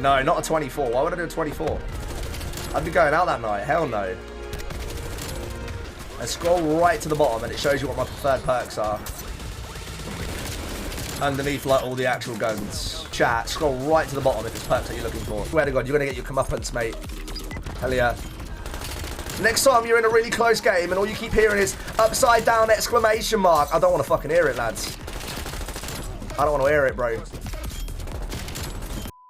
No, not a 24. Why would I do a 24? I'd be going out that night. Hell no. And scroll right to the bottom and it shows you what my preferred perks are. Underneath, like, all the actual guns. Chat, scroll right to the bottom if it's perks that you're looking for. Swear to God, you're going to get your comeuppance, mate. Hell yeah. Next time you're in a really close game and all you keep hearing is upside down exclamation mark. I don't want to fucking hear it, lads. I don't want to hear it, bro.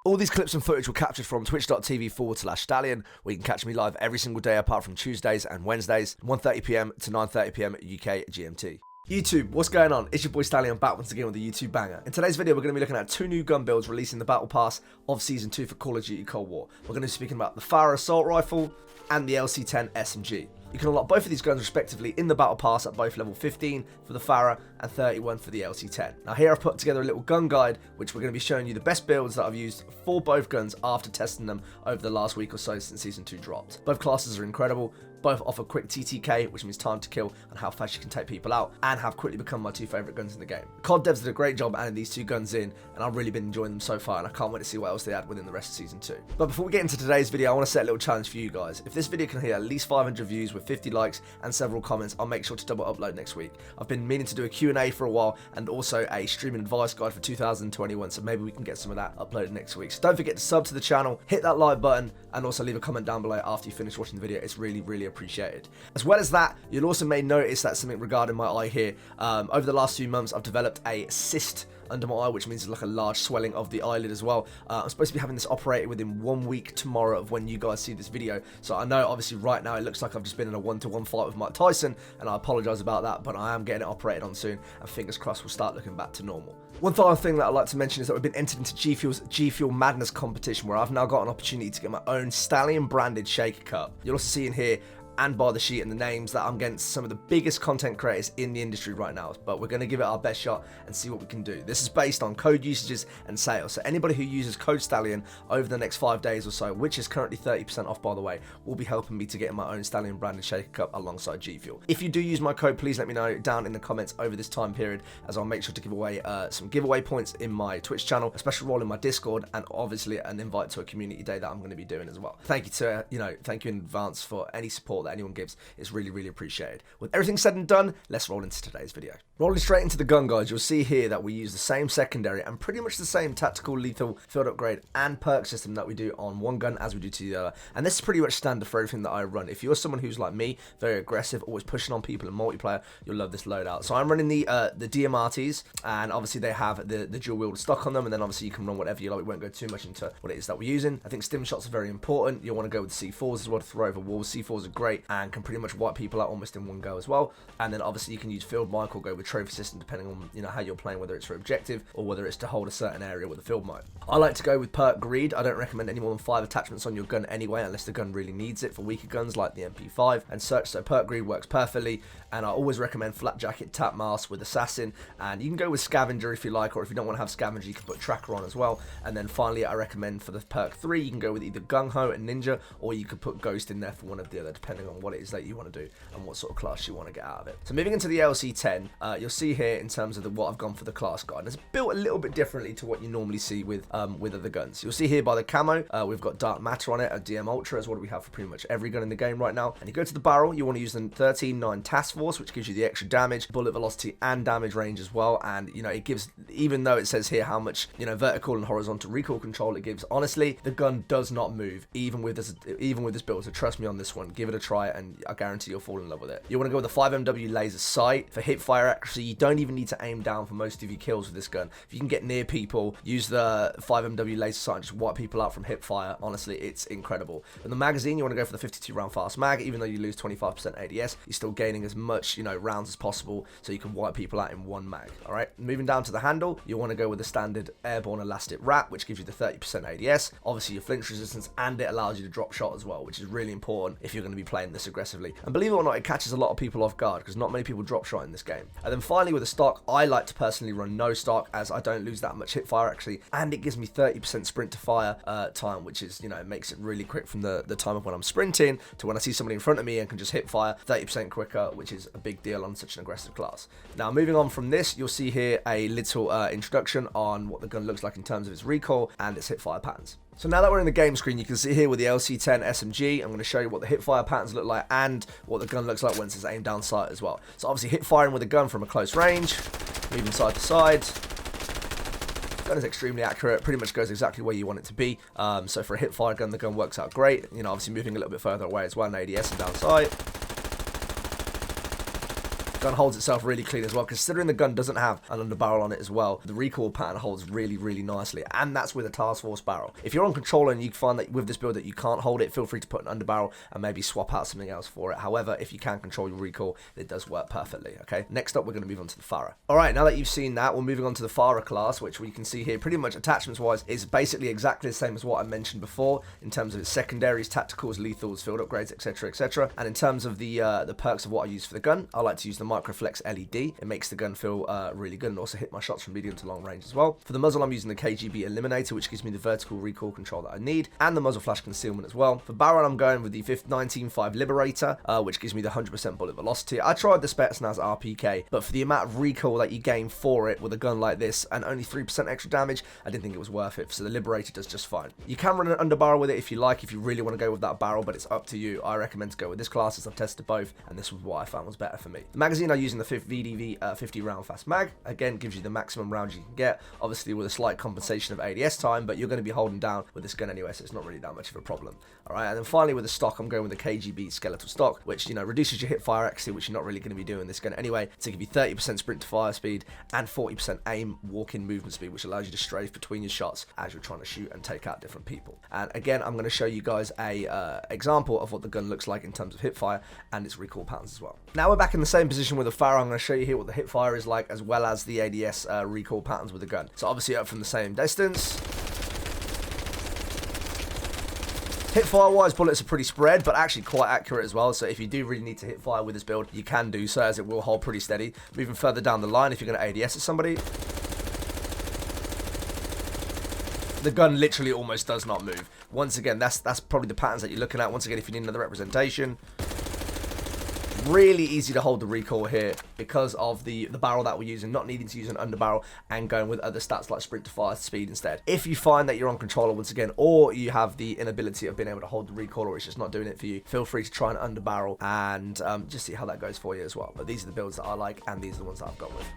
All these clips and footage were captured from twitch.tv/Stallion, where you can catch me live every single day apart from Tuesdays and Wednesdays, 1:30 PM to 9:30 PM UK GMT. YouTube, what's going on? It's your boy Stallion back once again with a YouTube banger. In today's video, we're going to be looking at 2 new gun builds releasing the Battle Pass of Season 2 for Call of Duty Cold War. We're going to be speaking about the Fara Assault Rifle and the LC10 SMG. You can unlock both of these guns respectively in the Battle Pass at both level 15 for the Fara and 31 for the LC10. Now here I've put together a little gun guide which we're going to be showing you the best builds that I've used for both guns after testing them over the last week or so since Season 2 dropped. Both classes are incredible. Both offer quick TTK, which means time to kill and how fast you can take people out, and have quickly become my 2 favourite guns in the game. COD devs did a great job adding these 2 guns in, and I've really been enjoying them so far, and I can't wait to see what else they add within the rest of Season 2. But before we get into today's video, I want to set a little challenge for you guys. If this video can hit at least 500 views with 50 likes and several comments, I'll make sure to double upload next week. I've been meaning to do a Q&A for a while, and also a streaming advice guide for 2021, so maybe we can get some of that uploaded next week. So don't forget to sub to the channel, hit that like button, and also leave a comment down below after you finish watching the video. It's really, really appreciated. As well as that, you'll also may notice that something regarding my eye here. Over the last few months, I've developed a cyst under my eye, which means it's like a large swelling of the eyelid as well. I'm supposed to be having this operated within 1 week tomorrow of when you guys see this video. So I know obviously right now it looks like I've just been in a 1-to-1 fight with Mike Tyson, and I apologise about that, but I am getting it operated on soon, and fingers crossed we'll start looking back to normal. One final thing that I'd like to mention is that we've been entered into G Fuel's G Fuel Madness competition, where I've now got an opportunity to get my own Stallion branded shaker cup. You'll also see in here and by the sheet and the names that I'm against some of the biggest content creators in the industry right now, but we're going to give it our best shot and see what we can do. This is based on code usages and sales, so anybody who uses code Stallion over the next 5 days or so, which is currently 30% off by the way, will be helping me to get my own Stallion branded shaker cup alongside G Fuel. If you do use my code, please let me know down in the comments over this time period, as I'll make sure to give away some giveaway points in my Twitch channel, a special role in my Discord, and obviously an invite to a community day that I'm going to be doing as well. Thank you in advance for any support that anyone gives. It's really, really appreciated. With everything said and done, let's roll into today's video. Rolling straight into the gun guides, you'll see here that we use the same secondary and pretty much the same tactical, lethal, field upgrade and perk system that we do on one gun as we do to the other. And this is pretty much standard for everything that I run. If you're someone who's like me, very aggressive, always pushing on people in multiplayer, you'll love this loadout. So I'm running the DMRTs, and obviously they have the dual wield stock on them, and then obviously you can run whatever you like. We won't go too much into what it is that we're using. I think stim shots are very important. You'll want to go with C4s as well to throw over walls. C4s are great and can pretty much wipe people out almost in one go as well. And then obviously you can use field mic or go with trophy system depending on how you're playing, whether it's for objective or whether it's to hold a certain area with a field mic. I like to go with perk greed. I don't recommend any more than 5 attachments on your gun anyway, unless the gun really needs it for weaker guns like the MP5 and such. So perk greed works perfectly, and I always recommend flat jacket tap mask with assassin, and you can go with scavenger if you like, or if you don't want to have scavenger you can put tracker on as well. And then finally I recommend for the perk 3 you can go with either gung ho and ninja, or you could put ghost in there for one of the other, depending on what it is that you want to do and what sort of class you want to get out of it. So moving into the LC10, you'll see here in terms of what I've gone for the class guide. It's built a little bit differently to what you normally see with other guns. You'll see here by the camo, we've got dark matter on it, a DM Ultra is what we have for pretty much every gun in the game right now. And you go to the barrel, you want to use the 13-9 task force, which gives you the extra damage, bullet velocity, and damage range as well. And it gives, even though it says here how much vertical and horizontal recoil control it gives, honestly the gun does not move even with this build. So trust me on this one, give it a try, and I guarantee you'll fall in love with it. You want to go with the 5MW laser sight for hip fire accuracy. You don't even need to aim down for most of your kills with this gun. If you can get near people, use the 5MW laser sight and just wipe people out from hip fire. Honestly, it's incredible. In the magazine, you want to go for the 52 round fast mag. Even though you lose 25% ADS, you're still gaining as much rounds as possible, so you can wipe people out in one mag. All right, moving down to the handle, you want to go with the standard airborne elastic wrap, which gives you the 30% ADS, obviously your flinch resistance, and it allows you to drop shot as well, which is really important if you're going to be playing this aggressively. And believe it or not, it catches a lot of people off guard because not many people drop shot in this game. And then finally with the stock, I like to personally run no stock, as I don't lose that much hip fire actually, and it gives me 30% sprint to fire time, which is it makes it really quick from the time of when I'm sprinting to when I see somebody in front of me and can just hip fire 30% quicker, which is a big deal on such an aggressive class. Now moving on from this, you'll see here a little introduction on what the gun looks like in terms of its recoil and its hip fire patterns. So now that we're in the game screen, you can see here with the LC10 SMG, I'm going to show you what the hipfire patterns look like and what the gun looks like once it's aimed down sight as well. So obviously hip firing with a gun from a close range, moving side to side. Gun is extremely accurate, pretty much goes exactly where you want it to be. So for a hip fire gun, the gun works out great. You know, obviously moving a little bit further away as well, an ADS and down sight. Gun holds itself really clean as well, considering the gun doesn't have an underbarrel on it as well. The recoil pattern holds really nicely, and that's with a task force barrel. If you're on controller and you find that with this build that you can't hold it, feel free to put an underbarrel and maybe swap out something else for it. However, if you can control your recoil, it does work perfectly. Okay, next up we're going to move on to the Fara. All right, now that you've seen that, we're moving on to the Fara class, which we can see here pretty much attachments wise is basically exactly the same as what I mentioned before in terms of its secondaries, tacticals, lethals, field upgrades, etc. And in terms of the perks of what I use for the gun, I like to use the Microflex LED. It makes the gun feel really good and also hit my shots from medium to long range as well. For the muzzle, I'm using the KGB Eliminator, which gives me the vertical recoil control that I need, and the muzzle flash concealment as well. For barrel, I'm going with the 19.5 Liberator, which gives me the 100% bullet velocity. I tried the Spetsnaz RPK, but for the amount of recoil that you gain for it with a gun like this and only 3% extra damage, I didn't think it was worth it. So the Liberator does just fine. You can run an underbarrel with it if you like, if you really want to go with that barrel, but it's up to you. I recommend to go with this class as I've tested both, and this was what I found was better for me. The magazine I'm using the VDV 50 round fast mag, again gives you the maximum rounds you can get, obviously with a slight compensation of ADS time, but you're going to be holding down with this gun anyway, so it's not really that much of a problem. Alright, and then finally with the stock, I'm going with the KGB skeletal stock, which, you know, reduces your hip fire accuracy, which you're not really going to be doing this gun anyway, to give you 30% sprint to fire speed and 40% aim walk-in movement speed, which allows you to strafe between your shots as you're trying to shoot and take out different people. And again, I'm going to show you guys a example of what the gun looks like in terms of hip fire and its recoil patterns as well. Now we're back in the same position with the Fara. I'm going to show you here what the hip fire is like, as well as the ADS recoil patterns with the gun. So obviously up from the same distance. Hip fire wise, bullets are pretty spread, but actually quite accurate as well. So if you do really need to hit fire with this build, you can do so, as it will hold pretty steady. Moving further down the line, if you're going to ADS at somebody, the gun literally almost does not move. Once again, that's probably the patterns that you're looking at. Once again, if you need another representation, really easy to hold the recoil here because of the barrel that we're using, not needing to use an underbarrel and going with other stats like sprint to fire speed instead. If you find that you're on controller once again, or you have the inability of being able to hold the recoil, or it's just not doing it for you, feel free to try an underbarrel and just see how that goes for you as well. But these are the builds that I like, and these are the ones that I've gone with.